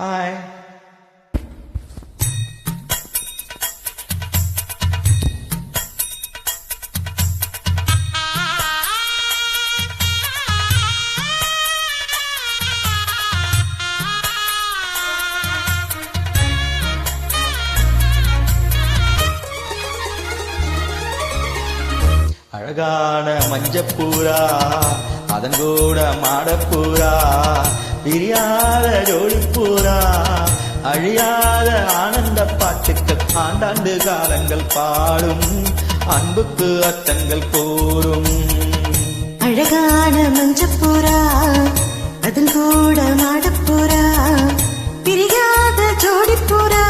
Hi. அழகான மஞ்சப்பூரா அதன் கூட மாடப்பூரா பிரியாத ஜோடிப்பூரா அழியாத ஆனந்த பாட்டுக்கள் ஆண்டாண்டு காலங்கள் பாடும் அன்புக்கு அர்த்தங்கள் கூறும். அழகான மஞ்சப்பூரா அதன் கூட மாடப்பூரா பிரியாத ஜோடிப்பூரா